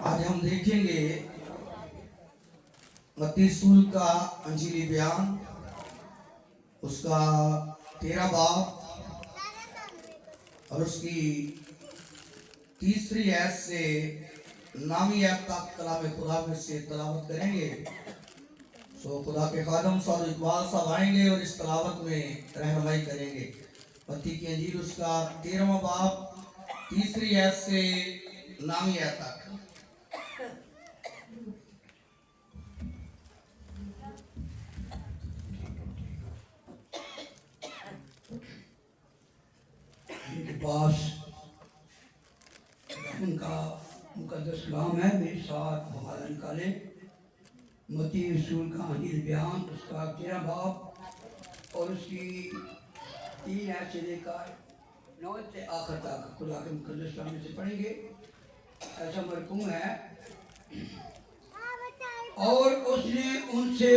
आज हम देखेंगे मत्ती रसूल का अंजीली बयान, उसका 13 बाब और उसकी 3री आयत से 9वीं आयत तक कलाम खुदा में से तलावत करेंगे। सो खुदा के खादम साद इकबाल साहब आएंगे और इस तलावत में रहनुमाई करेंगे। मत्ती की अंजील उसका 13वां बाब 3री आयत से 9वीं आयत तक। इनके पास उनका मुकद्दस कलाम है, मेरे साथ हमारा निकाले। मत्ती रसूल का अंजील बयान उसका 13 बाब और उसकी 3 आयत से लेकर 9 से आखिर तक खुदा के मुकद्दस कलाम से पढ़ेंगे। ऐसा मरकूम है, और उसने उनसे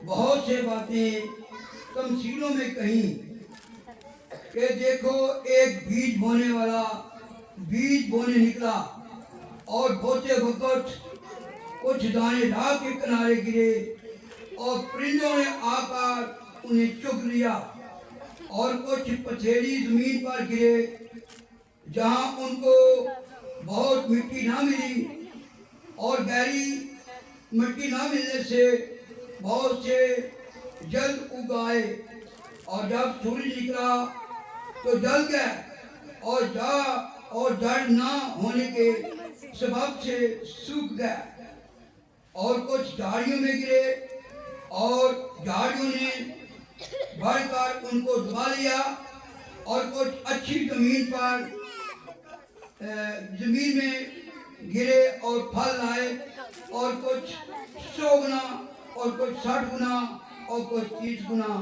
बहुत से बातें तमसीलों में कही कि देखो, एक बीज बोने वाला बीज बोने निकला और बोते वक्त कुछ दाने राह के किनारे गिरे और परिंदों ने आकर उन्हें चुग लिया, और कुछ पथरीली जमीन पर गिरे जहां उनको बहुत मिट्टी ना मिली, और गहरी मिट्टी ना मिलने से बहुत से जल्द उगाए, और जब सूरज निकला तो जल गए, और जड़ ना होने के सबब से सूख गए, और कुछ झाड़ियों में गिरे और झाड़ियों ने बढ़कर उनको दबा लिया, और कुछ अच्छी जमीन में गिरे और फल लाए, और कुछ 100 गुना और कुछ 60 गुना और कुछ 30 गुना।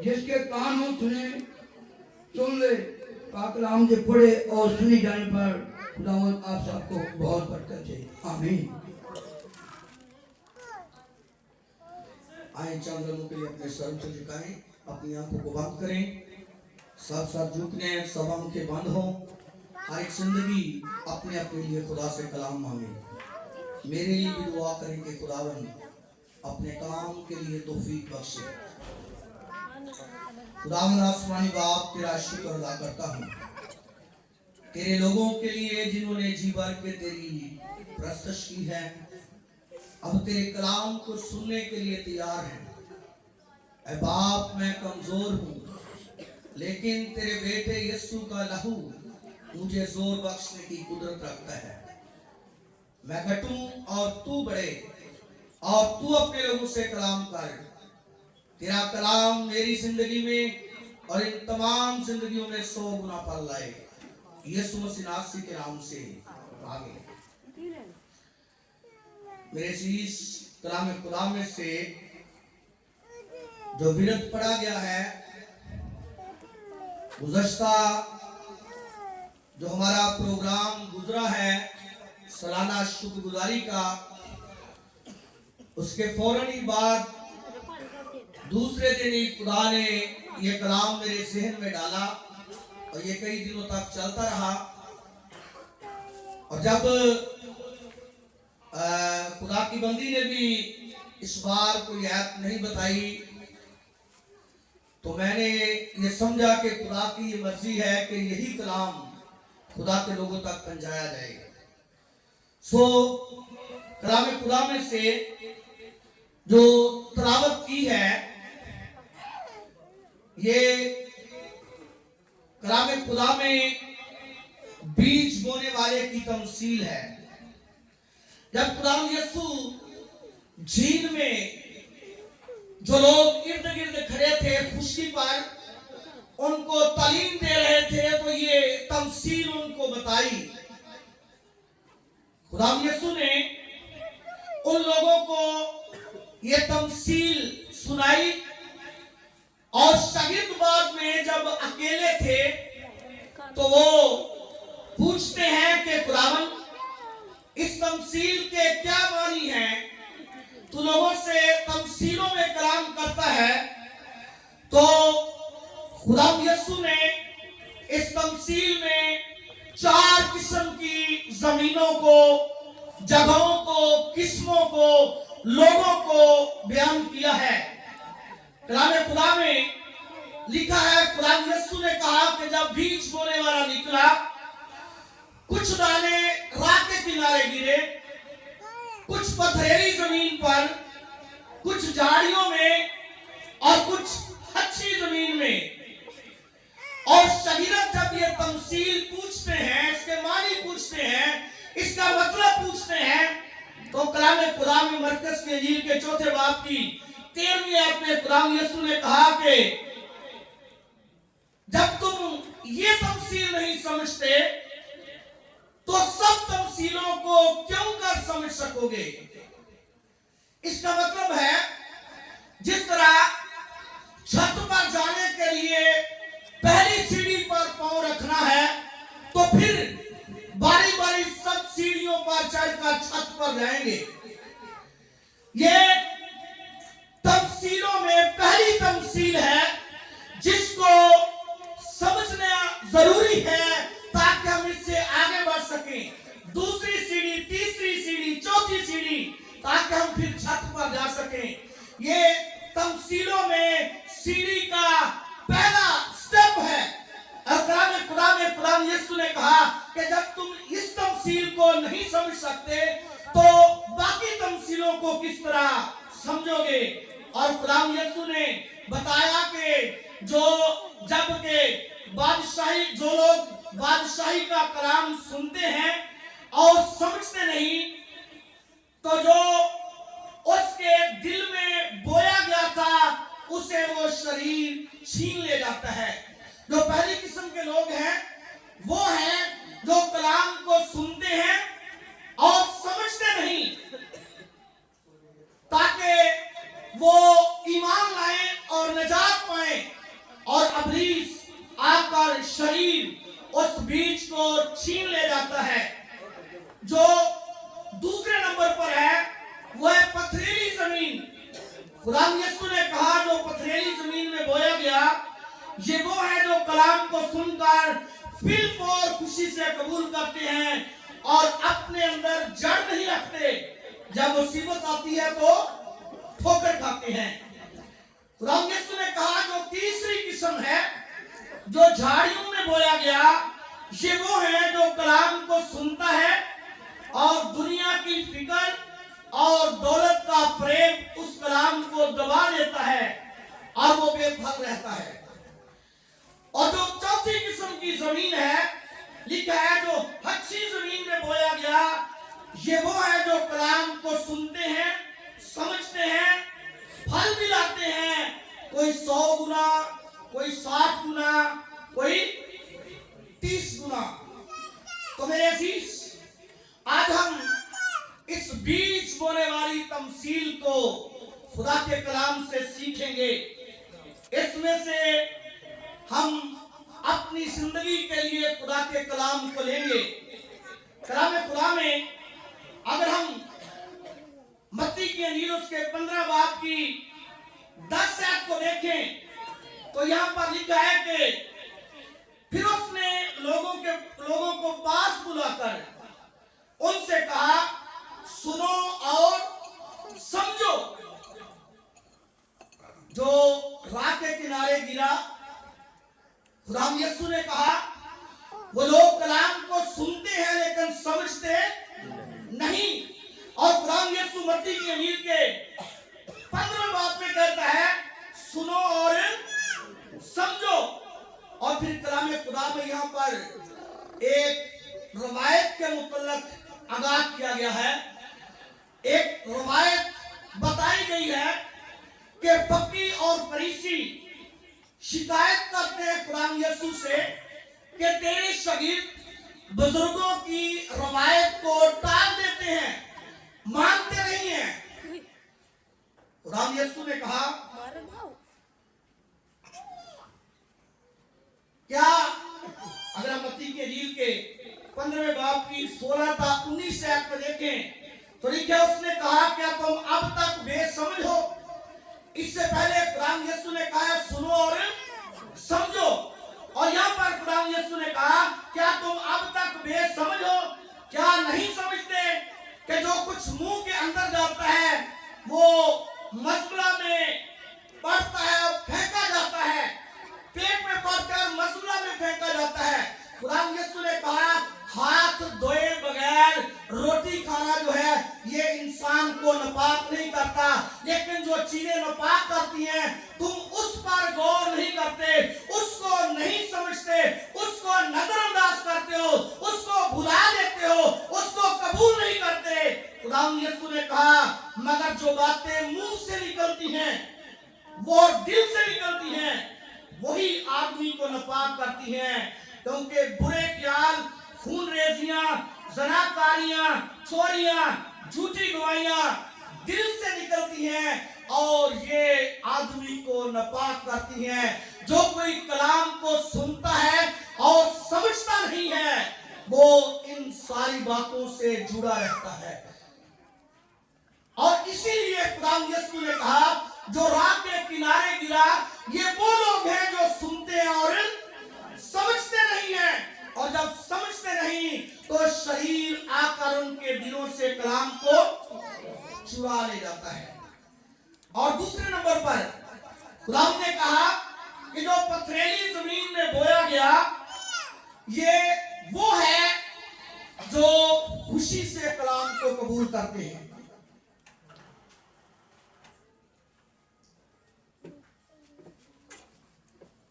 जिसके कान हो सुन ले। पाक कलाम से पढ़े और सुनी जाने पर खुदावंद आप सबको बहुत बरकत दे। आमीन। आए चंद लोगों के लिए अपने सर को झुकाएं, अपनी आंखों को बंद करें, सब सब झुकने, सब आंखें बंद हो। हर एक जिंदगी अपने अपने लिए खुदा से कलाम मांगे। मेरे लिए भी दुआ करें कि खुदावन अपने कलाम के लिए तौफीक बख्शे। खुदावन आसमानी बाप, तेरा शुक्र अदा करता हूँ तेरे लोगों के लिए जिन्होंने जी भर के तेरी प्रस्तश की है, अब तेरे कलाम को सुनने के लिए तैयार हैं। ऐ बाप, मैं कमजोर हूँ, लेकिन तेरे बेटे यीशु का लहू मुझे जोर बख्शने की कुदरत रखता है। मैं घटूं और तू बढ़े, और तू अपने लोगों से कलाम कर। तेरा कलाम मेरी जिंदगी में और इन तमाम जिंदगियों में 100 गुना फल लाए। यीशु मसीह नासरी के नाम से आमीन। मेरे शीश कलाम खुदा में से जो विरत पढ़ा गया है, गुज़श्ता जो हमारा प्रोग्राम गुजरा है सालाना शुक्रगुजारी का, उसके फौरन ही बाद दूसरे दिन ही खुदा ने ये कलाम मेरे ज़हन में डाला, और ये कई दिनों तक चलता रहा। और जब खुदा की बंदी ने भी इस बार कोई आयत नहीं बताई, तो मैंने ये समझा कि खुदा की ये मर्जी है कि यही कलाम खुदा के लोगों तक पहुंचाया जाएगा। सो कलाम खुदा में से जो तलावत की है, ये कलाम खुदा में बीज बोने वाले की तमसील है। जब खुदा यीशु झील में जो लोग इर्द गिर्द खड़े थे खुशी पर, उनको तालीम दे रहे थे, तो ये तमसील उनको बताई। खुदा यीशु ने उन लोगों को ये तमसील सुनाई, और शागिर्द बाद में जब अकेले थे तो वो पूछते हैं कि खुदावन, इस तमसील के क्या मानी है? तू लोगों से तमसीलों में कलाम करता है। तो खुदा यीशु ने इस तमसील में 4 किस्म की जमीनों को, जगहों को, किस्मों को, लोगों को बयान किया है। कलाम खुदा में लिखा है, खुदा यीशु ने कहा कि जब बीज बोने वाला निकला, कुछ दाने राह के किनारे गिरे, कुछ पथरीली जमीन पर, कुछ झाड़ियों में और कुछ अच्छी जमीन में। और शगीरत जब ये तमसील पूछते हैं, इसके मानी पूछते हैं, इसका मतलब पूछते हैं, तो कलाम खुदा में मरकज के इंजील के 4 बाब की 13वीं आयत में खुदा यीशु ने कहा कि जब तुम ये तमसील नहीं समझते तो सब तमसीलों को क्यों कर समझ सकोगे। इसका मतलब है, जिस तरह छत पर जाने के लिए पहली सीढ़ी पर पांव रखना है, तो फिर बारी बारी सब सीढ़ियों पर चढ़कर छत पर जाएंगे। ये तमसीलों में पहली तमसील है जिसको समझना जरूरी है ताकि हम इससे आगे बढ़ सकें। दूसरी सीढ़ी, तीसरी सीढ़ी, चौथी सीढ़ी, ताकि हम फिर छत पर जा सकें। ये तमसीलों में सीढ़ी का पहला स्टेप है। खुदा यीशु ने कहा कि जब तुम इस तमसील को नहीं समझ सकते तो बाकी तमसीलों को किस तरह समझोगे। और खुदा यीशु ने बताया कि जो लोग बादशाही का कलाम सुनते हैं और समझते नहीं, तो जो उसके दिल में बोया गया था उसे वो शरीर छीन ले जाता है। जो पहली किस्म के लोग हैं वो हैं जो कलाम को सुनते हैं और समझते नहीं, ताकि वो ईमान लाएं और निजात पाएं, और इब्लीस आकर शरीर उस बीज को छीन ले जाता है। जो दूसरे नंबर पर है वो है पथरीली जमीन। खुदा यीशु ने कहा जो पथरीली जमीन में बोया गया, ये वो है जो कलाम को सुनकर फिर और खुशी से कबूल करते हैं और अपने अंदर जड़ नहीं रखते। जब मुसीबत आती है तो ठोकर खाते हैं। खुदा यीशु ने कहा जो तीसरी किस्म है, जो झाड़ियों में बोया गया, ये वो है जो कलाम को सुनता है और दुनिया की फिक्र और दौलत का प्रेम उस कलाम को दबा देता है और वो बेफल रहता है। और जो चौथी किस्म की जमीन है, लिखा है जो अच्छी जमीन में बोया गया, ये वो है जो कलाम को सुनते हैं, समझते हैं, फल भी लाते हैं, कोई 100 गुना, कोई 60 गुना, कोई 30 गुना। तो मेरे अजीज, आज हम इस बीज बोने वाली तमसील को खुदा के कलाम से सीखेंगे। इसमें से हम अपनी जिंदगी के लिए खुदा के कलाम को लेंगे। कलाम खुदा में अगर हम मत्ती की इंजील उसके 15 बाब की 10 आयत को देखें तो यहाँ पर लिखा है कि फिर उसने लोगों को पास बुलाकर उनसे कहा, सुनो और समझो। जो राह के किनारे गिरा, खुदा यीशु ने कहा वो लोग कलाम को सुनते हैं लेकिन समझते नहीं। और खुदा यीशु मत्ती की इंजील के 15 बाब में कहता है, सुनो और समझो। और फिर कलाम खुदा में यहाँ पर एक रवायत के मुतल्लिक आगाह किया गया है। एक रवायत बताई गई है कि फकीह और फरीसी शिकायत करते हैं खुदा यीशु से कि तेरे शागिर्द बुजुर्गों की रवायत को टाल देते हैं, मानते नहीं हैं। खुदा यीशु ने कहा, क्या अगर हम मत्ती की इंजील के 15वें बाब की 16 था 19 आयत में देखें तो लिखा, उसने कहा क्या तुम अब तक बेसमझ हो। इससे पहले खुदा यीशु ने कहा सुनो और समझो, और यहाँ पर खुदा यीशु ने कहा क्या तुम अब तक बेसमझ हो। क्या नहीं समझते कि जो कुछ मुंह के अंदर जाता है वो मसला में पड़ता है और फेंका जाता है, पेट में पड़कर मसला में फेंका जाता है। खुदा यीशु ने कहा हाथ धोए बगैर रोटी खाना जो है ये इंसान को नापाक नहीं करता, लेकिन जो चीजें नापाक करती हैं तुम उस पर गौर नहीं करते, उसको नहीं समझते, उसको नजरअंदाज करते हो, उसको भुला देते हो, उसको कबूल नहीं करते। खुदा यीशु ने कहा मगर जो बातें मुंह से निकलती हैं वो दिल से निकलती हैं वही आदमी को नापाक करती हैं, क्योंकि बुरे ख्याल, खून रेजियां, ज़नाकारियां, चोरियां, झूठी गवाहियां दिल से निकलती हैं और ये आदमी को नापाक करती हैं। जो कोई कलाम को सुनता है और समझता नहीं है वो इन सारी बातों से जुड़ा रहता है। और इसीलिए खुदा यीशु ने कहा जो राह के किनारे गिरा ये वो लोग हैं जो सुनते हैं और समझते नहीं हैं, और जब समझते नहीं तो शरीर आकर उनके दिलों से कलाम को चुरा ले जाता है। और दूसरे नंबर पर खुदा ने कहा कि जो पथरीली जमीन में बोया गया ये वो है जो खुशी से कलाम को कबूल करते हैं।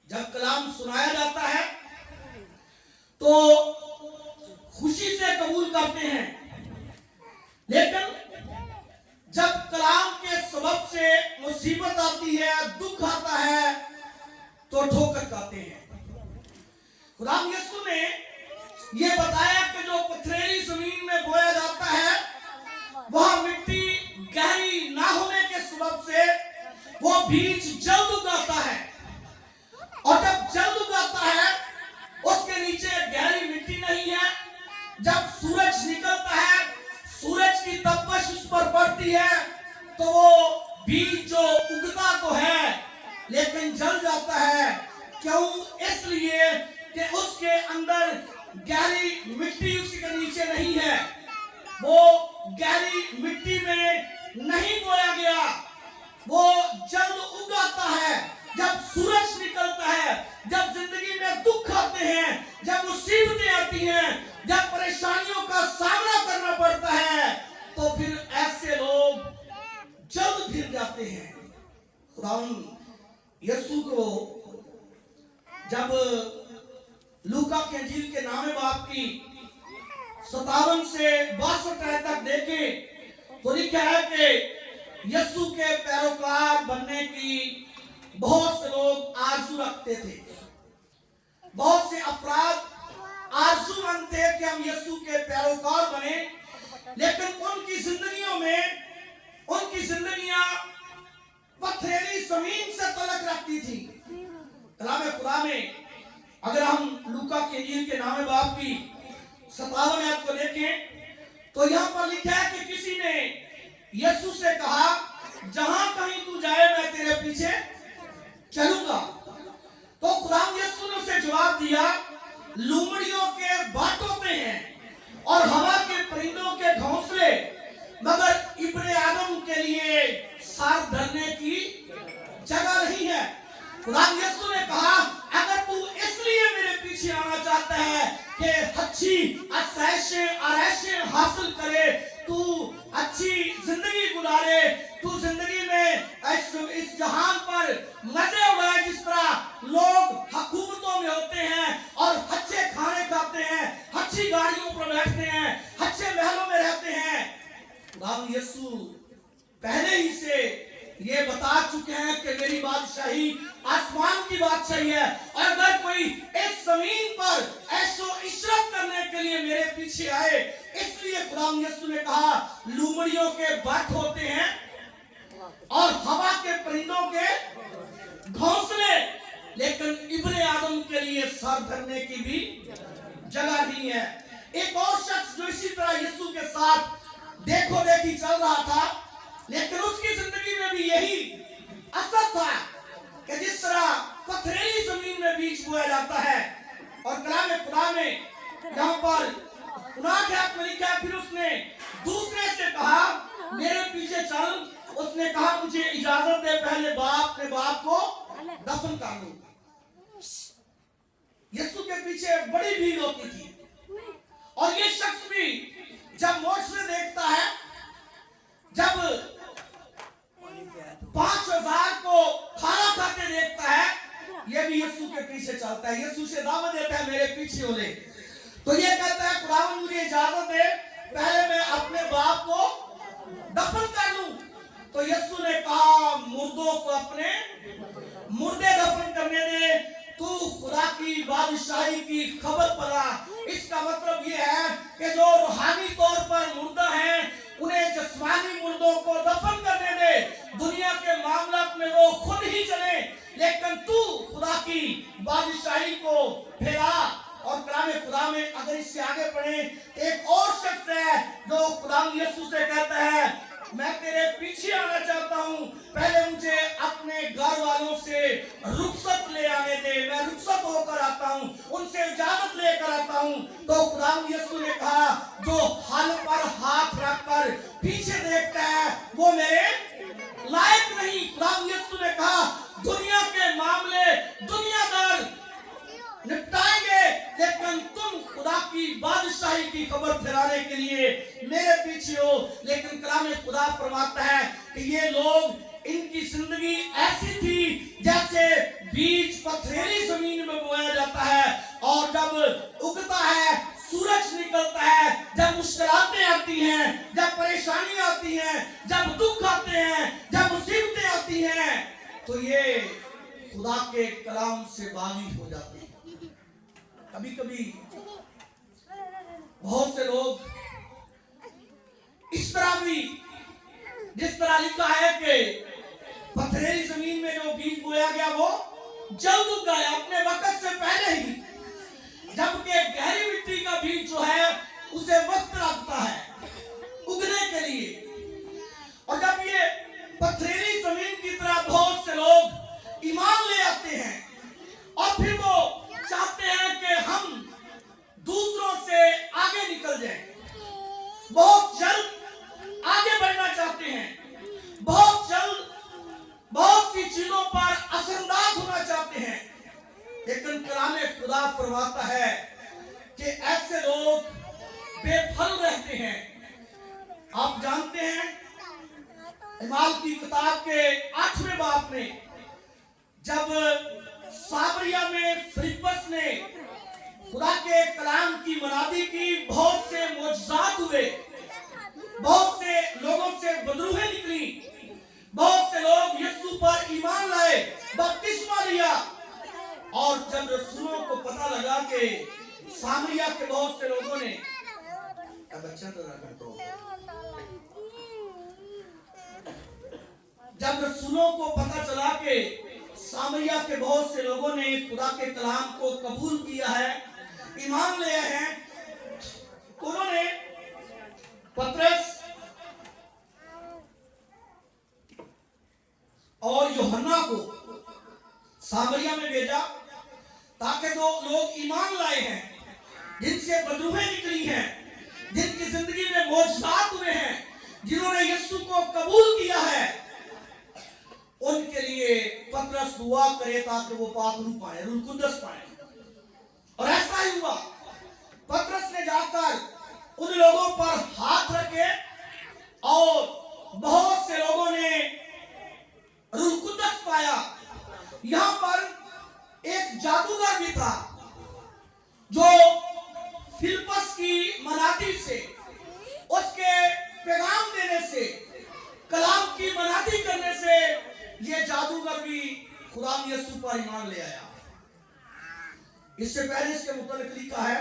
जब कलाम सुनाया जाता है तो खुशी से कबूल करते हैं, लेकिन जब कलाम के सबब से मुसीबत आती है, दुख आता है तो ठोकर खाते हैं। खुदा यीशु ने यह बताया कि जो पथरीली जमीन में बोया जाता है वह मिट्टी गहरी ना होने के सबब से वो बीज जल्द उगाता है, और जब जल्द उगाता है उसके नीचे गहरी मिट्टी नहीं है। जब सूरज निकलता है, सूरज की तपश उस पर पड़ती है तो वो बीज जो उगता तो है लेकिन जल जाता है। क्यों? इसलिए कि उसके अंदर गहरी मिट्टी उसके नीचे नहीं है, वो गहरी मिट्टी में नहीं बोया गया, वो जल्द उगाता है। जब सूरज निकलता है, जब जिंदगी में दुख आते हैं, जब मुसीबतें आती हैं, जब परेशानियों का सामना करना पड़ता है तो फिर ऐसे लोग जल्द फिर जाते हैं। खुदावंद यीशु को जब लूका के इंजील के नामे बाप की 57 से 62 तक देखे तो लिखा है कि यीशु के पैरोकार बनने की बहुत से लोग आरज़ू रखते थे, बहुत से अपराध आरज़ूमंद थे कि हम यीशु के पैरोकार बने, लेकिन उनकी जिंदगियों में उनकी जिंदगियां पथरीली जमीन से तलक रखती थी। कलाम खुदा में अगर हम लूका के इंजील के नामे बाप की 57 आयत को देखें तो यहाँ पर लिखा है कि किसी ने यीशु से कहा जहां कहीं तू जाए मैं तेरे पीछे चलूंगा। तो खुदा यीशु ने उसे जवाब दिया लूमड़ियों के बाट होते हैं और हवा के परिंदों के घोंसले, मगर इब्ने आदम के लिए सार धरने की जगह नहीं है। खुदा यीशु ने कहा अगर तू इसलिए मेरे पीछे आना चाहता है कि अच्छी आराइशें हासिल करे, तू अच्छी जिंदगी गुजारे, तू जिंदगी में इस जहान पर मजे उड़ाए जिस तरह लोग हुकूमतों में होते हैं और अच्छे खाने खाते हैं, अच्छी गाड़ियों पर बैठते हैं, अच्छे महलों में रहते हैं। खुदा यीशु पहले ही से ये बता चुके हैं कि मेरी बादशाही आसमान की बादशाही है, और अगर कोई इस जमीन पर ऐशो इशरत करने के लिए मेरे पीछे आए, इसलिए खुदा यीशु ने कहा लूमड़ियों के बाट होते हैं और हवा के परिंदों के घोंसले, लेकिन इब्ने आदम के लिए सर धरने की भी जगह नहीं है। एक और शख्स जो इसी तरह यीशु के साथ देखो देखी चल रहा था, लेकिन उसकी जिंदगी में भी यही असर था कि जिस तरह पथरीली जमीन में बीज बोया जाता है। और कलाम खुदा में यहाँ पर 59 में लिखा किया। फिर उसने दूसरे से कहा मेरे पीछे चल। उसने कहा मुझे इजाजत दे, पहले अपने बाप को दफन कर लूं। यीशु के पीछे बड़ी भीड़ होती थी और ये शख्स भी जब मोसे देखता है, जब 5,000 को खाना खाते देखता है, ये भी यीशु के पीछे चलता है। यीशु से दावत देता है मेरे पीछे हो ले। तो ये कहता है खुदावंद मुझे इजाजत दे, पहले मैं अपने बाप को दफन कर लूं। तो यीशु ने कहा मुर्दों को अपने मुर्दे दफन करने दे, तू खुदा की बादशाही की खबर पला। इसका मतलब ये है कि जो रूहानी तौर पर मुर्दा है उन्हें जिस्मानी मुर्दों को दफन करने दे। दुनिया के मामलात में वो खुद ही चले, लेकिन तू खुदा की बादशाही को फैला। और कलाम खुदा में अगर इससे आगे पढ़े, एक और शख्स है जो खुदा यीशु से कहता है मैं तेरे पीछे आना चाहता हूं, पहले मुझे अपने घर वालों से रुखसत ले आने दे, मैं रुखसत होकर आता हूं, उनसे इजाजत लेकर आता हूं। तो खुदा यीशु ने कहा जो हल पर हाथ रखकर पीछे देखता है वो मेरे लायक नहीं। खुदा यीशु ने कहा दुनिया के मामले दुनियादार निपटाएंगे, लेकिन तुम खुदा की बादशाही की खबर फैलाने के लिए मेरे पीछे हो। लेकिन कलाम खुदा फरमाता है कि ये लोग, इनकी जिंदगी ऐसी थी जैसे बीज पथरीली जमीन में बोया जाता है और जब उगता है, सूरज निकलता है, जब मुश्किलातें आती हैं, जब परेशानियां आती हैं, जब दुख आते हैं, जब मुसीबतें आती हैं, तो ये खुदा के कलाम से बागी हो जाते हैं। कभी कभी बहुत से लोग इस तरह भी, जिस तरह लिखा है कि पथरीली जमीन में जो बीज बोया गया वो जल्द उग गया अपने वक्त से पहले ही, जबकि गहरी मिट्टी का बीज जो है उसे वक्त लगता है उगने के लिए। और जब ये पथरीली जमीन की तरह बहुत से लोग ईमान ले आते हैं और फिर वो चाहते हैं कि हम दूसरों से आगे निकल जाएं, बहुत जल्द आगे बढ़ना चाहते हैं, बहुत जल्द बहुत सी चीजों पर असरअंदाज होना चाहते हैं, लेकिन कलाम खुदा फरमाता है कि ऐसे लोग बेफल रहते हैं। आप जानते हैं इमाल की किताब के 8वें बाब में जब सामरिया में फिलिप्पस ने खुदा के कलाम की मनादी की, बहुत से मुअज्जिज़ात हुए, बहुत से लोगों से बदरूहें निकली, बहुत से लोग यीशु पर ईमान लाए, बपतिस्मा लिया। और जब रसूलों को पता लगा कि सामरिया के बहुत से लोगों ने, अब अच्छा तो ना कर दो, जब रसूलों को पता चला कि सामरिया के बहुत से लोगों ने खुदा के कलाम को कबूल किया है, ईमान ले आए हैं, तो उन्होंने पतरस और यूहन्ना को सामरिया में भेजा ताकि जो लोग ईमान लाए हैं, जिनसे बदरूहें निकली हैं, जिनकी जिंदगी में मुअज्जिज़ात हुए हैं, जिन्होंने यीशु को कबूल किया है, उनके लिए पतरस दुआ करे ताकि वो पाक रूह पाए, रूह कुदस पाए। और ऐसा ही हुआ। पतरस ने जाकर उन लोगों पर हाथ रखे और बहुत से लोगों ने रूह कुदस पाया। यहां पर एक जादूगर भी था जो फिलिप्पस की मनादी से, उसके पैगाम देने से, कलाम की मनादी करने से ये जादूगर भी खुदा यीशु पर ईमान ले आया। इससे पहले इसके मुताबिक लिखा है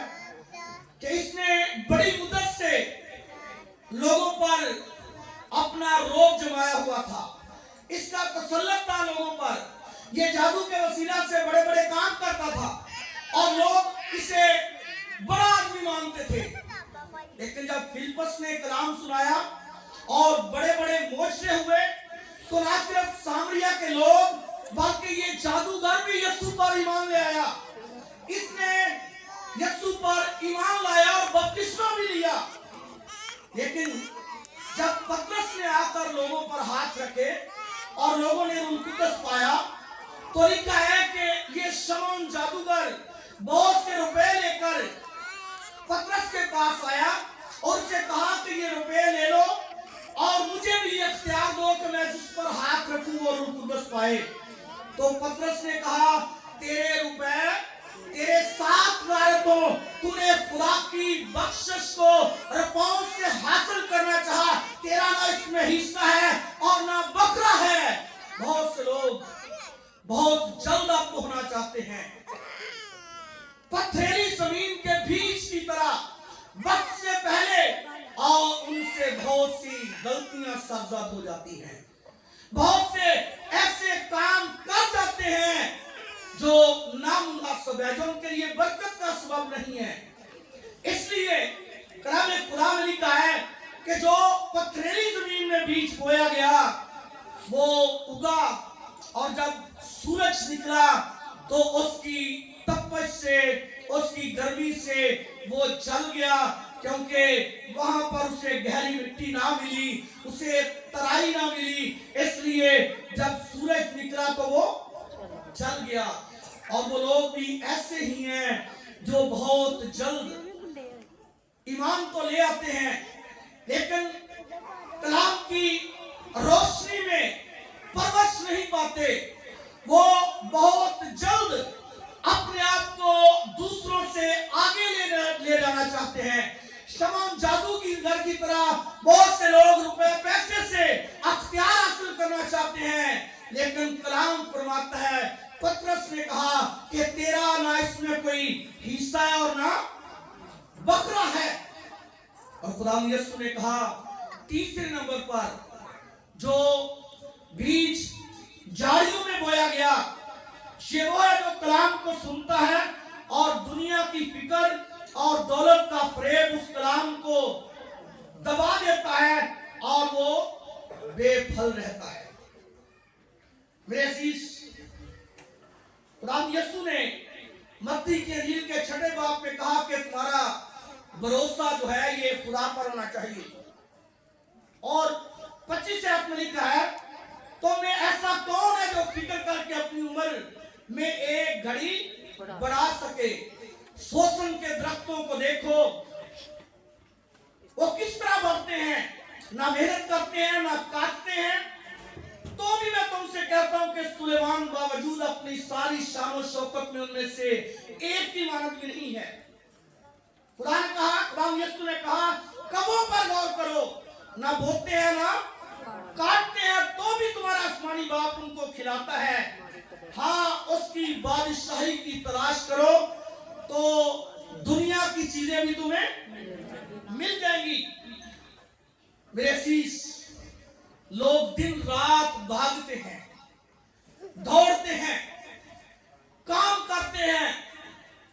कि इसने बड़ी मुद्दत से लोगों पर अपना रोब जमाया हुआ था, इसका तसल्लुत था लोगों पर। ये जादू के वसीला से बड़े बड़े काम करता था और लोग इसे बड़ा आदमी मानते थे। लेकिन जब फिलिप्पस ने कलाम सुनाया और बड़े बड़े मोर्चे हुए, तो ना सिर्फ सामरिया के लोग बल्कि ये जादूगर भी यीशु पर ईमान ले आया। इसने यीशु पर ईमान लाया और बपतिस्मा भी लिया। लोगों ने रूह कुदस पाया तो लिखा है कि ये शमौन जादूगर बहुत से रुपए लेकर पतरस के पास आया और उससे कहा कि ये रुपए ले लो और मुझे भी इख्तियार दो कि मैं जिस पर हाथ रखूं वो रूह कुदस पाए। तो पतरस ने कहा, तेरे रुपए तेरे साथ लाए तो तूने खुदा की बख्शिश को रुपयों से हासिल करना चाहा, तेरा ना इसमें हिस्सा है और ना बकरा है। बहुत से लोग बहुत जल्द आपको होना चाहते हैं, पथरीली जमीन के बीज की तरह वक्त से पहले, और उनसे बहुत सी गलतियां सरजद हो जाती हैं। बहुत से ऐसे काम कर जाते हैं जो नामुनासिब है, जो उनके लिए बरकत का सबब नहीं है। इसलिए कलाम खुदा में लिखा है कि जो पथरीली जमीन में बीज बोया गया वो उगा, और जब सूरज निकला तो उसकी तपश से, उसकी गर्मी से वो जल गया, क्योंकि वहां पर उसे गहरी मिट्टी ना मिली, उसे तराई ना मिली। इसलिए जब सूरज निकला तो वो जल गया। और वो लोग भी ऐसे ही हैं जो बहुत जल्द ईमान तो ले आते हैं, लेकिन कलाम की रोशनी में परवश नहीं पाते। वो बहुत जल्द अपने आप को दूसरों से आगे ले जाना चाहते हैं। शमौन जादूगर की तरह बहुत से लोग रुपए पैसे से अख्तियार हासिल करना चाहते हैं, लेकिन कलाम फरमाता है, पतरस ने कहा कि तेरा ना इसमें कोई हिस्सा है और ना बकरा है। और खुदा यीशु ने कहा तीसरे नंबर पर जो बीज झाड़ियों में बोया गया, ये वो है जो कलाम को सुनता है और दुनिया की फिक्र और दौलत का फरेब उस कलाम को दबा देता है और वो बेफल रहता है। मेरे अजीज, खुदा यीशु ने मत्ती के इंजील के 6 बाब में कहा कि तुम्हारा भरोसा जो है ये खुदा पर होना चाहिए। और 25 आयत में लिखा है, तो में ऐसा कौन है जो फिक्र करके अपनी उम्र में एक घड़ी बढ़ा सके। शोषण के दरख्तों को देखो, वो किस तरह बढ़ते हैं, ना मेहनत करते हैं ना काटते हैं। तो भी मैं तुमसे कहता हूं कि सुलेमान बावजूद अपनी सारी शान और शौकत में उनमें से एक की मानद भी नहीं है। खुदा ने कहा, खुदा यीशु ने कहा, कबों पर गौर करो, ना बोते हैं ना काटते हैं, तो भी तुम्हारा आसमानी बाप उनको खिलाता है। हाँ, उसकी बादशाही की तलाश करो तो दुनिया की चीजें भी तुम्हें मिल जाएंगी। मेरे अजीज, लोग दिन रात भागते हैं, दौड़ते हैं, काम करते हैं,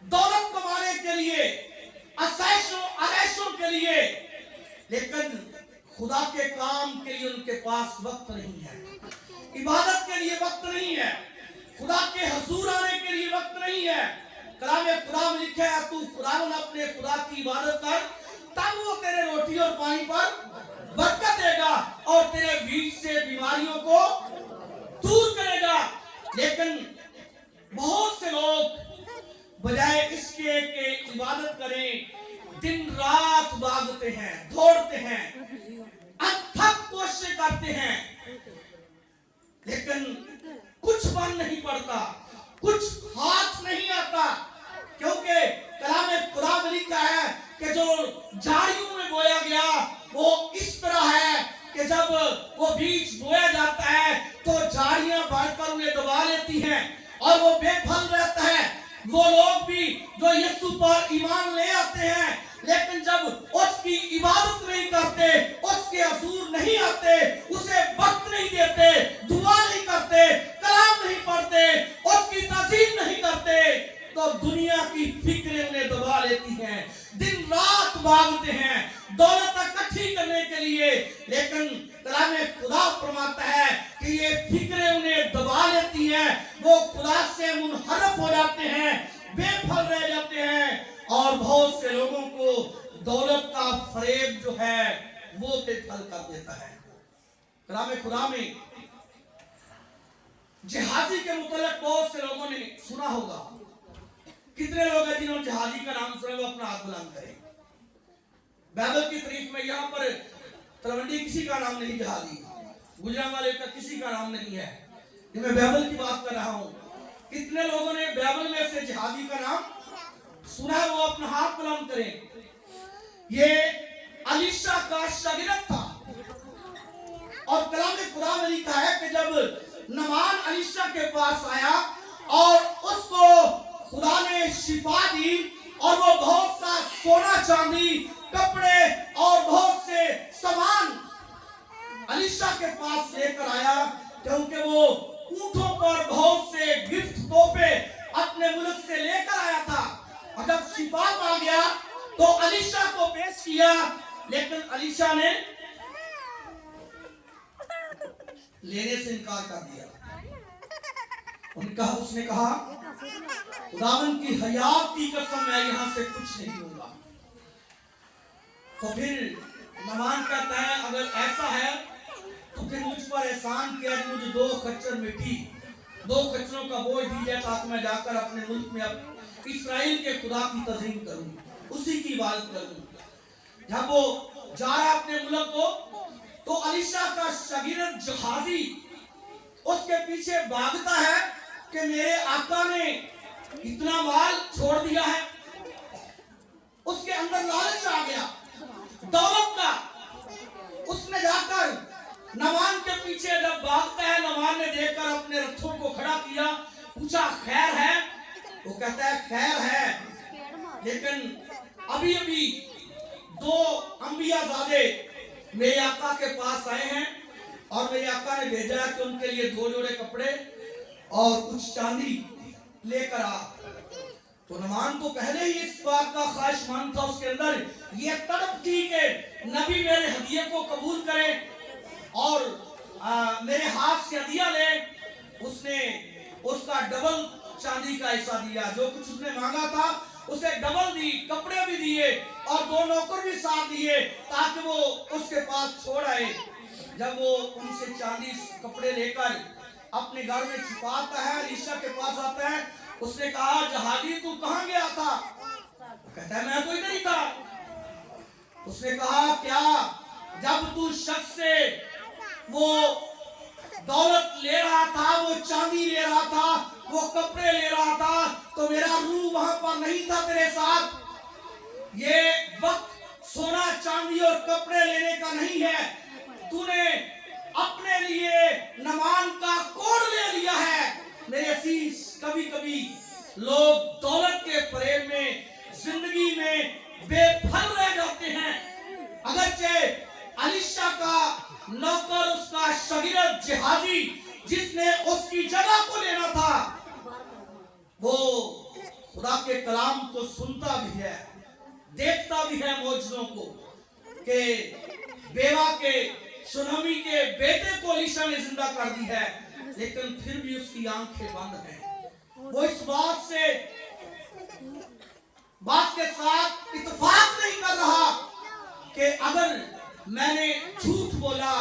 दौलत कमाने के लिए, आयशों के लिए, लेकिन खुदा के काम के लिए उनके पास वक्त नहीं है, इबादत के लिए वक्त नहीं है, खुदा के हुजूर आने के लिए वक्त नहीं है। कलाम खुदा में लिखा है, तू खुदा अपने खुदा की इबादत कर, तब वो तेरे रोटी और पानी पर बरकत देगा और तेरे बीच से बीमारियों को दूर करेगा। लेकिन बहुत से लोग बजाय इसके कि इबादत करें, दिन रात भागते हैं, दौड़ते हैं, अथक कोशिश करते हैं, लेकिन कुछ बन नहीं पड़ता, कुछ हाथ नहीं आता, क्योंकि कलाम खुदा में लिखा है कि जो झाड़ियों में बोया गया वो इस तरह है कि जब वो बीज बोया जाता है तो झाड़ियां बढ़कर उन्हें दबा लेती हैं और वो बेफल रहता है। वो लोग भी जो यीशु पर ईमान ले आते हैं, लेकिन जब उसकी इबादत नहीं करते, उसके हुजूर नहीं आते, उसे वक्त नहीं देते, दुआ नहीं करते, कलाम नहीं पढ़ते, उसकी तज़ीम नहीं करते, तो दुनिया की फिक्रें उन्हें दबा लेती हैं। दिन रात भागते हैं दौलत इकट्ठी करने के लिए, लेकिन कलाम खुदा फरमाता है कि ये फिक्रें उन्हें दबा लेती हैं, वो खुदा से मुनहरफ हो जाते हैं, बेफल रह जाते हैं, और बहुत से लोगों को दौलत का फरेब जो है वो बेफल कर देता है। कलाम खुदा में जहाजी के मुतल्लिक बहुत से लोगों ने सुना होगा। कितने लोग हैं जिन्होंने जहाजी का नाम सुना, वो अपना हाथ बुलंद करें। बाइबल की तारीफ में यहाँ पर तलवंडी किसी का नाम नहीं, जहाजी गुजरांवाले का किसी का नाम नहीं है। ये मैं बाइबल की बात कर रहा हूँ। कितने लोगों ने बाइबल में से जहाजी का नाम सुना है, वो अपना हाथ बुलंद करें। ये अलीशा का शागिर्द था और कलाम खुदा में लिखा है कि जब नमान अलीशा के पास आया और उसको खुदा ने शिफा दी और वो बहुत सा सोना चांदी कपड़े और बहुत से सामान अलीशा के पास लेकर आया, क्योंकि वो ऊंटों पर बहुत से गिफ्ट तोहफे अपने मुल्क से लेकर आया था। और जब शिफा आ गया तो अलीशा को पेश किया, लेकिन अलीशा ने लेने से इनकार कर दिया। उसने कहा खुदावन की हयात की कसम, मैं यहां से कुछ नहीं लूंगा। तो फिर नमान कहता है अगर ऐसा है तो फिर मुझ पर एहसान किया, मुझे 2 खच्चर मिट्टी 2 खच्चरों का बोझ दीजिए ताकि मैं जाकर अपने मुल्क में अब इस्राएल के खुदा की तज़ीम करूं, उसी की इबादत करूं। जब वो जा रहा अपने मुल्क को तो अलीशा का शागिर्द जहाजी उसके पीछे भागता है कि मेरे आका ने इतना माल छोड़ दिया है। उसके अंदर लालच आ गया दौलत का। उसने जाकर नमान के पीछे जब भागता है, नमान ने देखकर अपने रथों को खड़ा किया, पूछा खैर है? वो कहता है खैर है, लेकिन अभी अभी 2 अंबियाज़ादे मेरे आका के पास आए हैं और मेरे आका ने भेजा है कि उनके लिए 2 जोड़े कपड़े और कुछ चांदी लेकर आ। तो नमान तो पहले ही इस बात का ख्वाहिशमंद था, उसके अंदर ये तड़प थी कि नबी मेरे हदिये को कबूल करे और मेरे हाथ से हदिया ले। उसने उसका डबल चांदी का हिस्सा दिया, जो कुछ उसने मांगा था उसे डबल दी, कपड़े भी दिए और 2 नौकर भी साथ दिए ताकि वो उसके पास छोड़ आए। जब वो उनसे चांदी कपड़े लेकर अपने घर में छिपाता है, अलीशा के पास आता है, उसने कहा जहाजी तू कहां गया था? कहता है मैं तो इधर ही था। उसने कहा क्या जब तू शख्स से वो दौलत ले रहा था, वो चांदी ले रहा था, वो कपड़े ले रहा था, तो मेरा रूह वहां पर नहीं था तेरे साथ। ये वक्त सोना चांदी और कपड़े लेने का नहीं है, तूने अपने लिए नमान का कोड ले लिया है। मेरे अजीज, कभी कभी लोग दौलत के फरेब में जिंदगी में बेफल रह जाते हैं। अगरचे अलीशा का नौकर, उसका शागिर्द जहाजी जिसने उसकी जगह को लेना था, वो खुदा के कलाम को सुनता भी है, देखता भी है मौजूदों को कि बेवा के सुनामी के बेटे को अलीशा ने जिंदा कर दी है, लेकिन फिर भी उसकी आंखें बंद हैं। वो इस बात के साथ इत्तेफाक नहीं कर रहा कि अगर मैंने झूठ बोला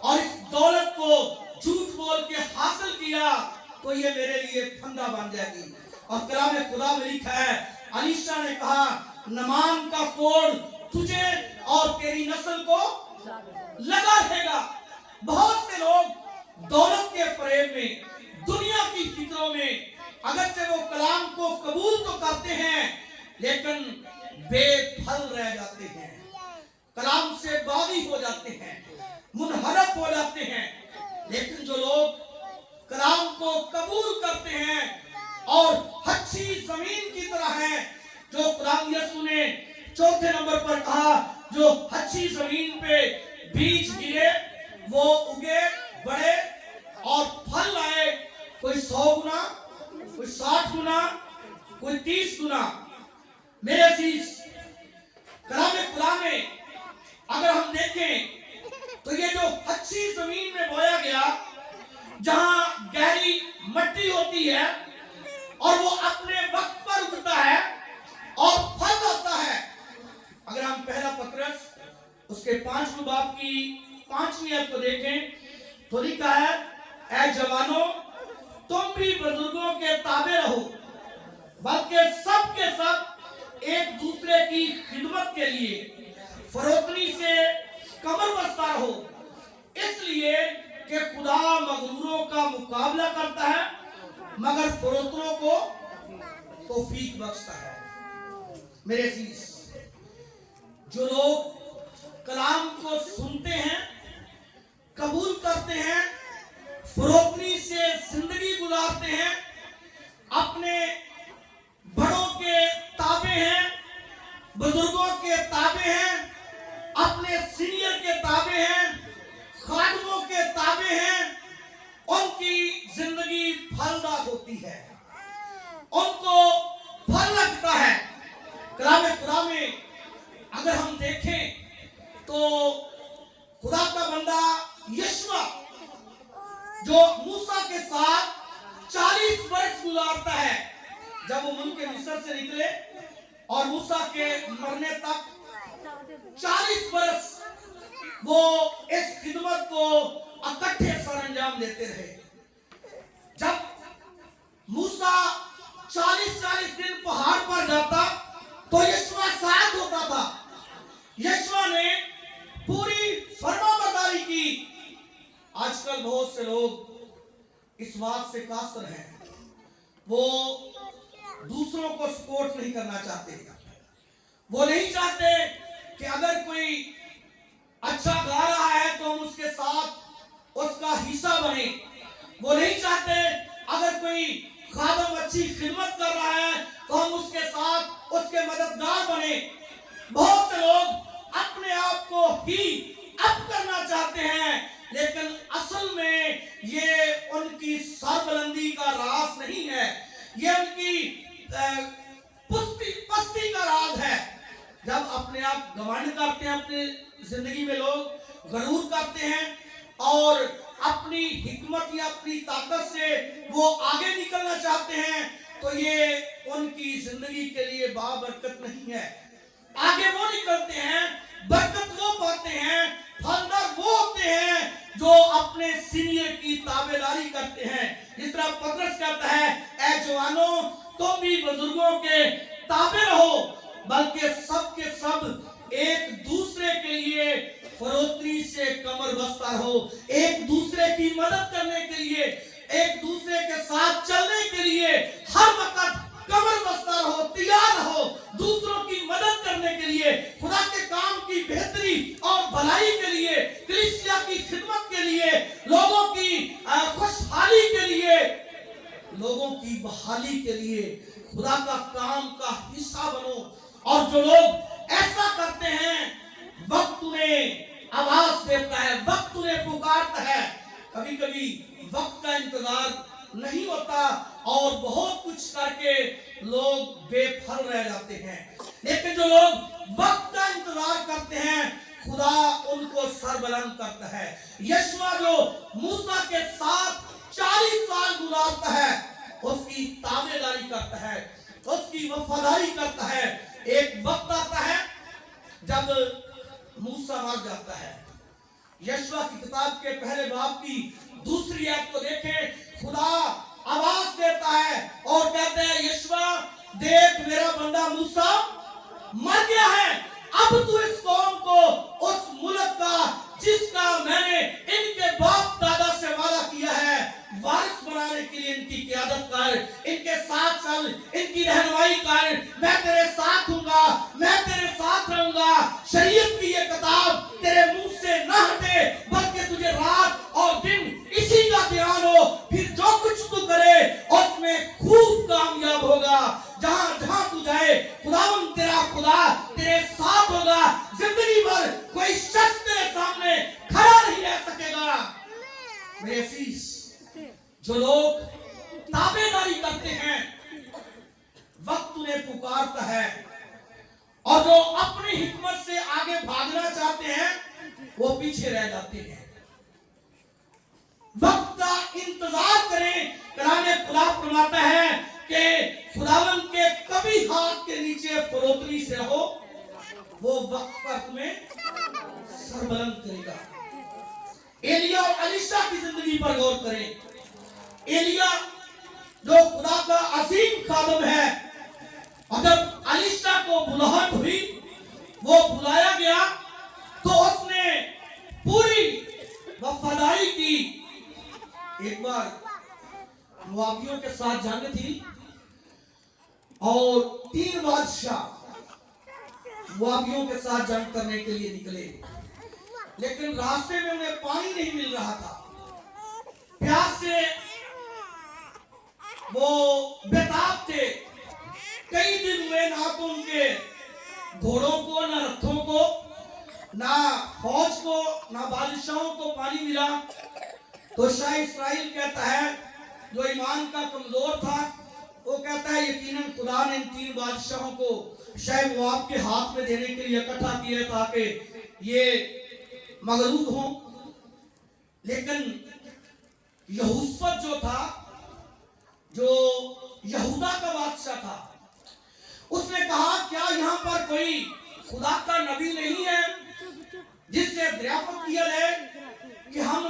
और इस दौलत को झूठ बोल के हासिल किया तो ये मेरे लिए फंदा बन जाएगी। और कलाम खुदा में लिखा है अलीशा ने कहा नमान का कोड तुझे और तेरी नस्ल को लगा रहेगा। बहुत से लोग दौलत के फरेब में, दुनिया की फिक्रों में अगरचे वो कलाम को कबूल तो करते हैं लेकिन बेफल रह जाते हैं, कलाम से बागी हो जाते हैं, मुनहरफ हो जाते हैं। लेकिन जो लोग कलाम को कबूल करते हैं और अच्छी जमीन की तरह हैं, जो कलाम यीशु ने 4थे नंबर पर कहा, जो अच्छी जमीन पे बीज गिरे वो उगे, बढ़े और फल लाए, कोई 100 गुना, कोई 60 गुना, कोई 30 गुना। मेरे अजीज, कलाम खुदा में अगर हम देखें तो ये जो अच्छी जमीन में बोया गया, जहां गहरी मट्टी होती है और वो अपने वक्त पर उगता है और फल होता है। अगर हम पहला पत्रस उसके 5वें बाब की 5वीं आयत को देखें तो लिखा है, ऐ जवानों तुम भी बुजुर्गों के ताबे रहो, बल्कि सब के सब एक दूसरे की खिदमत के लिए फरोतनी से कमर बस्ता रहो, इसलिए कि खुदा मगरूरों का मुकाबला करता है मगर फरोतनों को तौफीक बख्शता है। मेरे अजीज, जो लोग कलाम को सुनते हैं, कबूल करते हैं, फरोतनी से जिंदगी गुजारते हैं, अपने बड़ों के ताबे हैं, बुजुर्गों के ताबे हैं, अपने सीनियर के ताबे हैं, खादिमों के ताबे हैं, उनकी जिंदगी फलदार होती है, उनको फल लगता है। कलाम खुदा में अगर हम देखें तो खुदा का बंदा यशवा जो मूसा के साथ 40 वर्ष गुजारता है, जब वो मुल्क मिस्र से निकले और मूसा के मरने तक 40 वर्ष वो इस खिदमत को इकट्ठे सरंजाम देते रहे। जब मूसा 40 दिन पहाड़ पर जाता तो यशवा साथ होता था। यशवा ने पूरी फरमाबरदारी की। आजकल बहुत से लोग इस बात से कासर हैं, वो दूसरों को सपोर्ट नहीं करना चाहते, वो नहीं चाहते कि अगर कोई अच्छा गा रहा है तो हम उसके साथ उसका हिस्सा बने, वो नहीं चाहते अगर कोई खादम अच्छी खिदमत कर रहा है तो हम उसके साथ उसके मददगार बने। बहुत से लोग अपने आप को ही अप करना चाहते हैं, लेकिन असल में ये उनकी सरबुलंदी का राज नहीं है, ये उनकी पस्ती का राज है। जब अपने आप घमंड करते हैं, अपने जिंदगी में लोग गरूर करते हैं और अपनी हिकमत या अपनी ताकत से वो आगे निकलना चाहते हैं, तो ये उनकी जिंदगी के लिए बाबरकत नहीं है। आगे वो निकलते हैं, बरकत वो पाते हैं, फलदार वो होते हैं जो अपने सीनियर की ताबेदारी करते हैं। जिस तरह पतरस कहता है, ऐ जवानों तुम भी बुजुर्गों के ताबे रहो, बल्कि सब के सब एक दूसरे के लिए फरोतनी से कमर बस्ता रहो, एक दूसरे की मदद करने के लिए, एक दूसरे के साथ चलने के लिए हर वक्त कमर बस्ता रहो, तैयार रहो, दूसरों की मदद करने के लिए, खुदा के काम की बेहतरी और भलाई के लिए, कलीसिया की खिदमत के लिए, लोगों की खुशहाली के लिए, लोगों की बहाली के लिए खुदा का काम का हिस्सा बनो। और जो लोग ऐसा करते हैं, वक्त उन्हें आवाज देता है, वक्त उन्हें पुकारता है। कभी कभी वक्त का इंतजार नहीं होता और बहुत कुछ करके लोग बेफल रह जाते हैं, लेकिन जो लोग वक्त का इंतजार करते हैं, खुदा उनको सरबलंद करता है। यशवा जो मूसा के साथ 40 साल गुजारता है, उसकी ताबेदारी करता है, उसकी वफादारी करता है। एक वक्त आता है जब मूसा मर जाता है। यशवा की किताब के पहले बाब की दूसरी आयत को देखें, खुदा आवाज देता है और कहते हैं, यशवा देख मेरा बंदा मूसा मर गया है, अब तू इस कौम को उस मुल्क का जिसका मैंने इनके बाप दादा से वादा किया है वारिस बनाने के लिए इनकी क़यादत कर, इनके साथ चल, इनकी रहनुमाई कर, मैं तेरे साथ हूँगा, मैं तेरे साथ रहूंगा। शरीयत की ये किताब तेरे मुंह से न हटे, बल्कि तुझे रात और दिन इसी का ध्यान हो, फिर जो कुछ तू करे उसमें खूब कामयाब होगा। जहां जहां तू जाए खुदावन तेरा खुदा तेरे साथ होगा। जिंदगी भर कोई शख्स तेरे सामने खड़ा नहीं रह सकेगा। मेरे अजीज, जो लोग ताबेदारी करते हैं, वक्त उन्हें पुकारता है, और जो अपनी हिकमत से आगे भागना चाहते हैं वो पीछे रह जाते हैं। वक्त का इंतजार करें। कलाम खुदा फरमाता है कि खुदावन के कभी हाथ के नीचे फरोतनी से रहो, वो वक्त पर तुम्हें सरबलंद करेगा। एलिया और अलीशा की जिंदगी पर गौर करें। एलिया जो खुदा का अजीम खादम है, और जब अलीशा को बुलाहट हुई, वो बुलाया गया, तो उसने पूरी वफादारी की। एक बार मुआवियों के साथ जंग थी और 3 बादशाह मुआवियों के साथ जंग करने के लिए निकले, लेकिन रास्ते में उन्हें पानी नहीं मिल रहा था। प्यास से वो बेताब थे। कई दिन हुए, ना तो उनके घोड़ों को, ना रथों को, ना फौज को, ना बादशाहों को पानी मिला। तो शाह इस्राइल कहता है, जो ईमान का कमजोर था, वो कहता है यकीनन खुदा ने इन 3 बादशाहों को शाह मुआब के हाथ में देने के लिए इकट्ठा किया ताकि ये मगलूब हों। लेकिन यहूसफत जो था, जो यहूदा का बादशाह था, उसने कहा क्या यहाँ पर कोई खुदा का नबी नहीं है जिससे दरियाफ्त किया जाए कि हम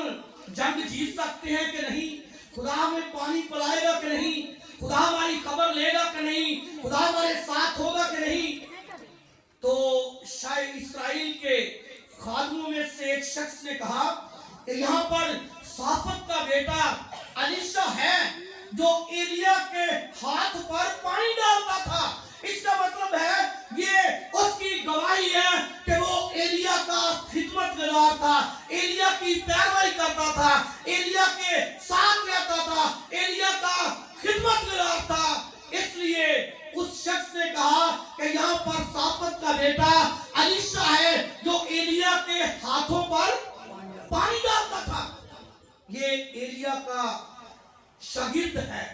जंग जीत सकते हैं कि नहीं, खुदा हमें पानी पिलाएगा कि नहीं, खुदा हमारी खबर लेगा कि नहीं, खुदा हमारे साथ होगा कि नहीं। तो शाह इस्राइल के खादमों में से एक शख्स ने कहा कि यहाँ पर साफत का बेटा अलीशा है जो एलिया के हाथ पर पानी डालता था। इसका मतलब है ये उसकी गवाही है कि वो एलिया का खिदमतगार था, एलिया की पैरवी करता था, एलिया के साथ रहता था, एलिया का खिदमतगार था। इसलिए उस शख्स ने कहा कि यहाँ पर साफत का बेटा अलीशा है जो एलिया के हाथों पर पानी डालता था। ये एलिया का शागिर्द है,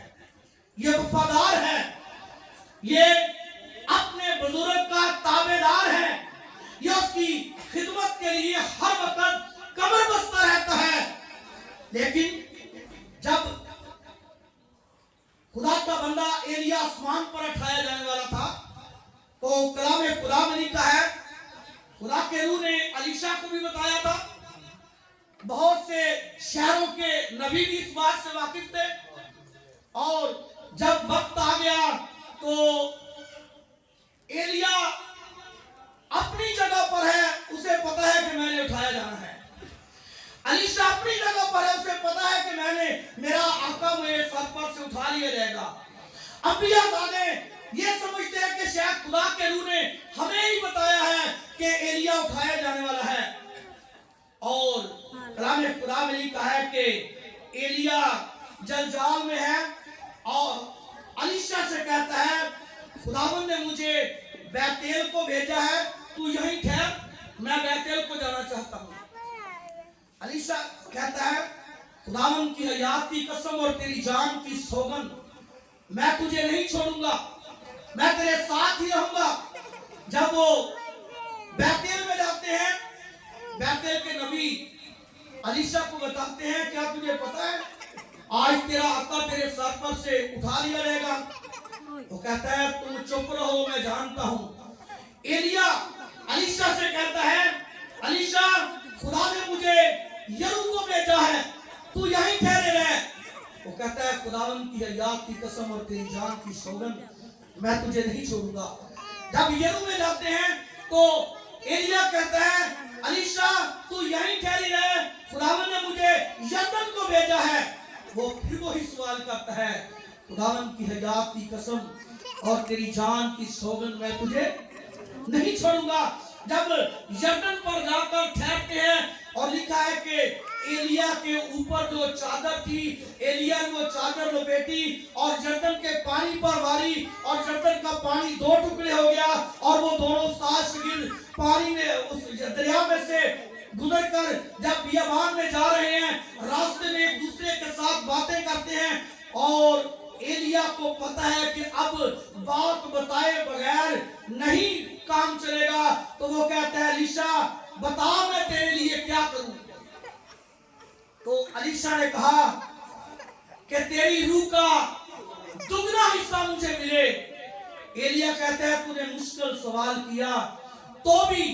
ये वफादार है, ये अपने बुजुर्ग का ताबेदार है, ये उसकी खिदमत के लिए हर वक्त कमर बस्ता रहता है। लेकिन जब खुदा का बंदा एलिया आसमान पर उठाया जाने वाला था, तो कलाम खुदा में लिखा है, खुदा के रूह ने अलीशा को भी बताया था। बहुत से शहरों के नबी भी इस बात से वाकिफ थे। और जब वक्त आ गया तो एलिया अपनी जगह पर है, उसे पता है कि मैंने उठाया जाना है। अलीशा अपनी जगह पर है, उसे पता है कि मेरा आका मेरे सर पर से उठा लिया जाएगा। अंबिया ज़ादे ये समझते हैं कि शायद खुदा के रूह ने हमें ही बताया है कि एलिया उठाया जाने वाला है। और कलाम खुदा में लिखा है कि एलिया जलजाल में है और अलीशा से कहता है खुदावंद ने मुझे बैतेल को भेजा है, तू यहीं ठहर, मैं बैतेल को जाना चाहता हूँ। अलीशा कहता है खुदावंद की हयात की कसम और तेरी जान की सौगंध, मैं तुझे नहीं छोड़ूंगा, मैं तेरे साथ ही रहूंगा। जब वो बैतेल में जाते हैं, बैतेल के नबी अलीशा को बताते हैं क्या तुझे पता है आज तेरा आका तेरे सर पर से उठा लिया जाएगा। वो कहता है तुम चुप रहो, मैं जानता हूँ। एलिया अलीशा से कहता है अलीशा खुदा ने मुझे यरूको को भेजा है, तू यहीं ठहरे रह। वो कहता है खुदावंद की हयात की कसम और तेरी जान की सौगंध, मैं तुझे नहीं छोड़ूंगा। जब यरू में जाते हैं तो एलिया कहता है अलीशा तू यहीं ठहरी रह, खुदावंद ने मुझे यरदन को भेजा है। वो फिर वही सवाल करता है खुदावंद की हयात की कसम और तेरी जान की सौगंध, मैं तुझे नहीं छोड़ूंगा। जब यरदन पर जाकर ठहरते हैं और लिखा है कि एलिया के ऊपर जो चादर थी, एलिया ने वो चादर लपेटी और यरदन के पानी पर मारी और यरदन का पानी 2 टुकड़े हो गया और वो दोनों साथ शागिर्द पानी में उस दरिया में से गुजर कर जब बियाबान में जा रहे हैं, रास्ते में एक दूसरे के साथ बातें करते हैं और एलिया को पता है कि अब बात बताए बगैर नहीं काम चलेगा। तो वो कहता है अलीशा बता मैं तेरे लिए क्या करूं। तो अलीशा ने कहा कि तेरी रूह का दुगना हिस्सा मुझे मिले। एलिया कहता है तूने मुश्किल सवाल किया, तो भी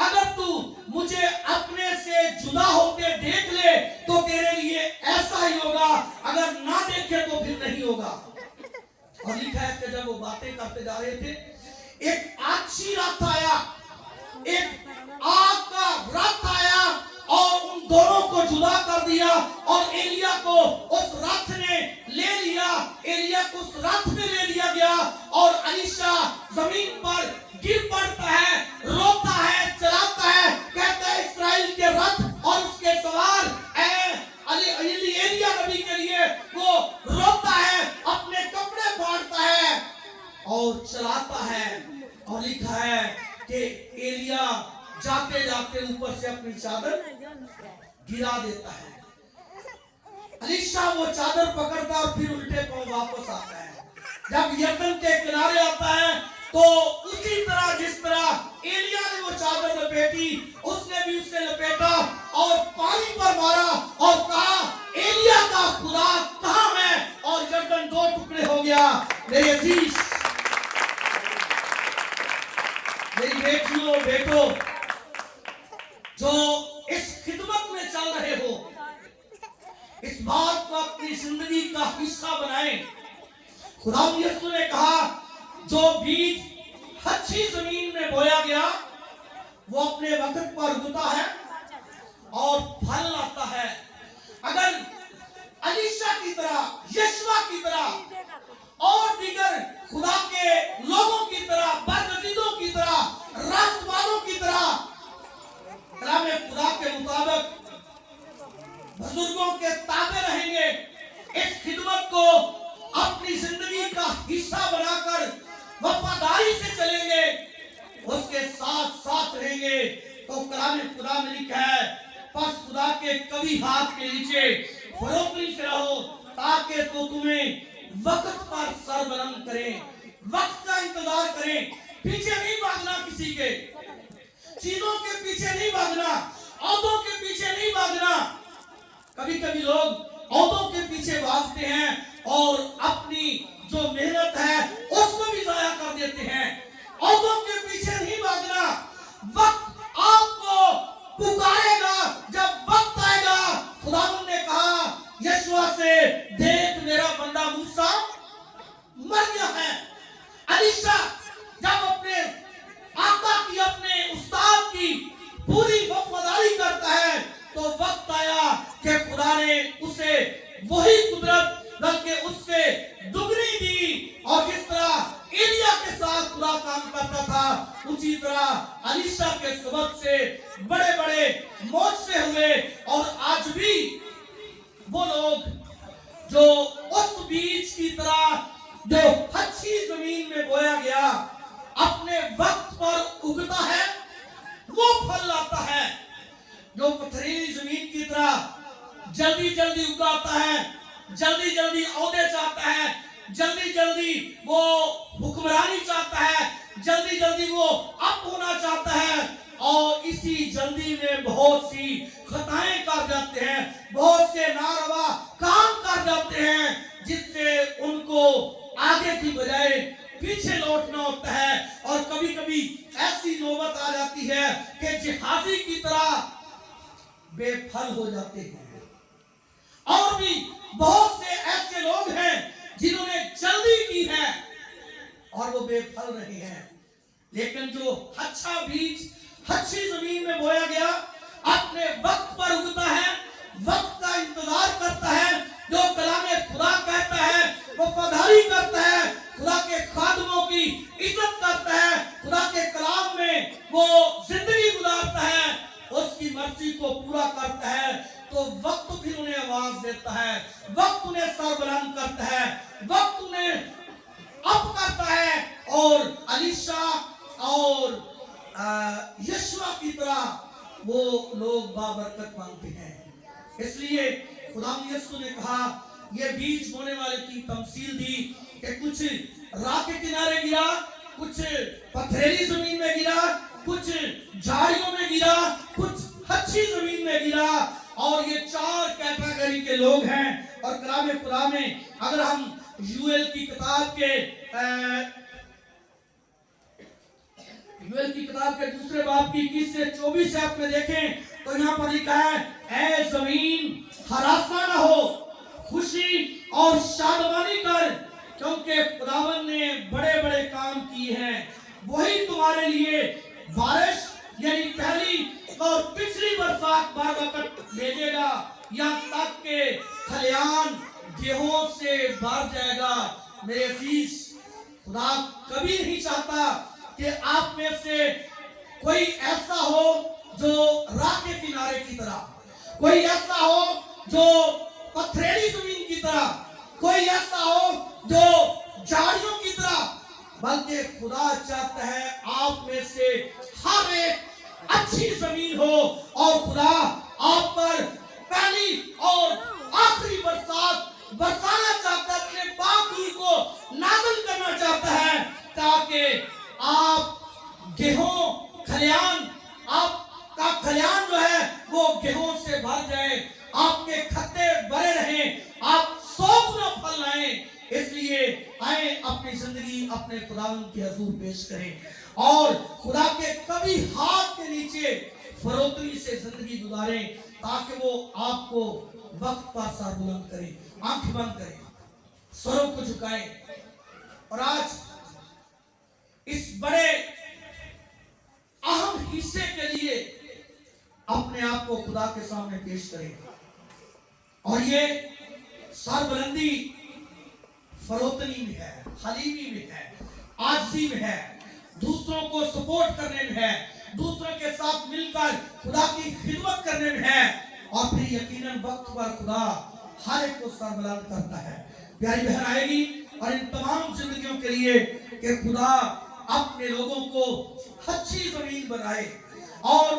अगर तू मुझे अपने से जुदा होते देख ले तो तेरे लिए ऐसा ही होगा, अगर ना देखे तो फिर नहीं होगा। कर दिया और एलिया को उस रथ ने ले लिया। एलिया को उस रथ में ले लिया गया और एलीशा जमीन पर गिर पड़ता है, रोता है, चलाता है, कहता है इस्राएल के रथ और उसके सवार एलिया नबी के लिए वो रोता है, अपने कपड़े फाड़ता है और चलाता है। और लिखा है कि एलिया जाते जाते ऊपर से अपनी चादर गिरा देता है। एलीशा वो चादर पकड़ता और फिर उल्टे पांव वापस आता है। जब यरदन के किनारे आता है तो उसी तरह जिस तरह एलिया ने वो चादर लपेटी, उसने भी उससे लपेटा और पानी पर मारा और कहा एलिया का खुदा कहां है, और यरदन दो टुकड़े हो गया। मेरे अजीज, मेरी बेटियों बेटों, जो इस खिदमत में चल रहे हो, इस बात को अपनी जिंदगी का हिस्सा बनाएं। खुदा यीशु ने कहा जो बीज अच्छी जमीन में बोया गया वो अपने वक्त पर उगता है और फल लाता है। अगर एलीशा की तरह, यशवा की तरह और दीगर खुदा के लोगों की तरह, बरगजीदों की तरह, रास्तवालों की तरह कलाम खुदा के मुताबिक बुजुर्गों के ताबे रहेंगे, इस खिदमत को अपनी जिंदगी का हिस्सा बनाकर वफादारी से चलेंगे, उसके साथ साथ रहेंगे, तो कलाम खुदा में लिखा है बस खुदा के कभी हाथ के नीचे फरोखती से रहो ताकि तो तुम्हें वक्त पर सर बुलंद करें, वक्त का इंतजार करें। पीछे नहीं भागना, किसी के चीजों के पीछे नहीं भागना, औदों के पीछे नहीं भागना। कभी कभी लोग औदों के पीछे भागते हैं और अपनी जो मेहनत है उसको भी जाया कर देते हैं। औदों के पीछे नहीं भागना, वक्त आपको पुकारेगा, जब वक्त आएगा। खुदा ने कहा यशवा से, देख मेरा बंदा मूसा मर गया है। एलीशा जब अपने आका की, अपने उस्ताद की पूरी वफादारी करता है तो वक्त आया कि खुदा ने उसे वही कुदरत बल्कि उससे दुगनी दी, और जिस तरह एलिया के साथ खुदा काम करता था उसी तरह एलीशा के सबब से बड़े बड़े मोर्चे हुए। और आज भी वो लोग जो उस बीज की तरह जो अच्छी जमीन में बोया गया अपने वक्त पर उगता है, वो फल लाता है। जो पथरीली जमीन की तरह जल्दी जल्दी उगाता है, जल्दी जल्दी औहदे चाहता है, जल्दी जल्दी वो हुक्मरानी चाहता है, जल्दी जल्दी वो अप होना चाहता है, और इसी जल्दी में बहुत सी खताएं कर जाते हैं, बहुत से नारवा काम कर जाते हैं, जिससे उनको आगे की बजाय पीछे लौटना होता है। और कभी कभी ऐसी नौबत आ जाती है कि जिहादी की तरह बेफल हो जाते हैं। और भी बहुत से ऐसे लोग हैं जिन्होंने जल्दी की है और वो बेफल रहे हैं। लेकिन जो अच्छा बीज अच्छी जमीन में बोया गया अपने वक्त पर उगता है, वक्त का इंतजार करता है, जो कलामे खुदा कहता है वफादारी करता है, खुदा के खादमों की इज्जत करता है, खुदा के कलाम में वो जिंदगी गुजारता है, उसकी मर्जी को पूरा करता है, तो वक्त फिर उन्हें आवाज देता है, वक्त उन्हें सर बुलंद करता है, वक्त उन्हें अप करता है। और एलीशा और यशवा की तरह वो लोग बाबरकत मांगते हैं। इसलिए खुदा यीशु ने कहा ये बीज बोने वाले की तमसील दी कि कुछ राह के किनारे गिरा, कुछ पथरीली जमीन में गिरा, कुछ झाड़ियों में गिरा, कुछ अच्छी जमीन में गिरा। और ये चार कैटेगरी के लोग हैं। और कलाम खुदा में अगर हम यूएल की किताब के दूसरे बाब की 21 से 24 से आप में देखें तो यहाँ पर लिखा है, ऐ जमीन हरासा न हो, खुशी और शादमानी कर, क्योंकि खुदावन ने बड़े बड़े काम किए हैं। वही तुम्हारे लिए बारिश यानी पहली और पिछली बरसात बात बार वक्त भेजेगा यहाँ तक के खलियान गेहूं से भर जाएगा। मेरे अजीज, खुदा कभी नहीं चाहता कि आप में से कोई ऐसा हो जो राह के किनारे की तरह, कोई ऐसा हो जो पथरीली जमीन की तरह, कोई ऐसा हो जो झाड़ियों की तरह, बल्कि खुदा चाहता है आप में से हर एक अच्छी जमीन हो और खुदा आप पर पहली और आखिरी बरसात बरसाना चाहता है, अपने बाकी को नाज़िल करना चाहता है, ताकि आप गेहूं खलियान, आपका खलियान जो है वो गेहूं से भर जाए, आपके खत्ते भरे रहें, आप 100 गुना फल लाएं। इसलिए आए अपनी जिंदगी अपने खुदावंद के हुजूर पेश करें और खुदा के कभी हाथ के नीचे फरोतनी से जिंदगी गुजारें, ताकि वो आपको वक्त पर सर बुलंद करे, आंखें बंद करें, सरों को झुकाएं और आज इस बड़े अहम हिस्से के लिए अपने आप को खुदा के सामने पेश करें। और ये सरबुलंदी फरोतनी में है, हलीमी में है, आजिज़ी में है, दूसरों को सपोर्ट करने में है, दूसरों के साथ मिलकर खुदा की खिदमत करने में है, और फिर यकीनन वक्त पर खुदा हर एक को सरबुलंद करता है। प्यारी बहन आएगी और इन तमाम जिंदगियों के लिए कि खुदा अपने लोगों को अच्छी जमीन बनाए और